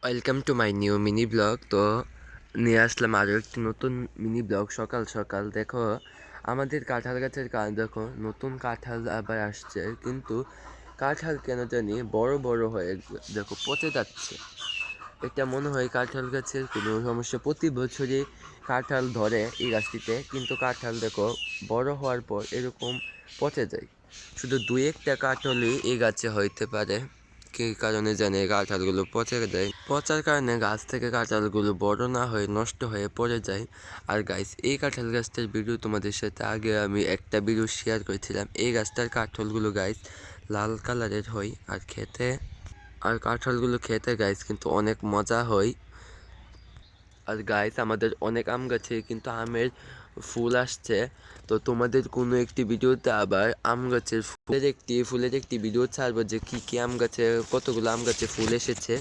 Welcome to my new mini blog. তো নিয়ে আসলাম আরও একটি নতুন মিনি ব্লগ। সকাল সকাল দেখো আমাদের কাঁঠাল গাছের দেখো নতুন কাঁঠাল আবার আসছে, কিন্তু কাঁঠাল কেন জানি বড় বড় হয়ে দেখো পচে যাচ্ছে। এটা মনে হয় কাঁঠাল গাছের কোনো সমস্যা। প্রতি বছরই কাঁঠাল ধরে এই গাছটিতে, কিন্তু কাঁঠাল দেখো বড় হওয়ার পর এরকম পচে যায়। শুধু দুই একটা কাঁঠালই এই গাছে হইতে পারে, কী কারণে জানি কাঁঠালগুলো পচে যায়। পচার কারণে গাছ থেকে কাঁঠালগুলো বড় না হয়ে নষ্ট হয়ে পড়ে যায়। আর গাইস, এই কাঁঠাল গাছটার ভিডিও তোমাদের সাথে আগে আমি একটা ভিডিও শেয়ার করেছিলাম। এই গাছটার কাঁঠালগুলো গাইস লাল কালারের হয় আর কাঁঠালগুলো খেতে গাইস কিন্তু অনেক মজা হয়। আর গাইস, আমাদের অনেক আম গাছে কিন্তু আমের ফুল আসছে। তো তোমাদের কোনো একটি ভিডিওতে আবার আম গাছের ফুলের একটি ভিডিও ছাড়বো, যে কী কী আম গাছে কতগুলো আম গাছে ফুল এসেছে।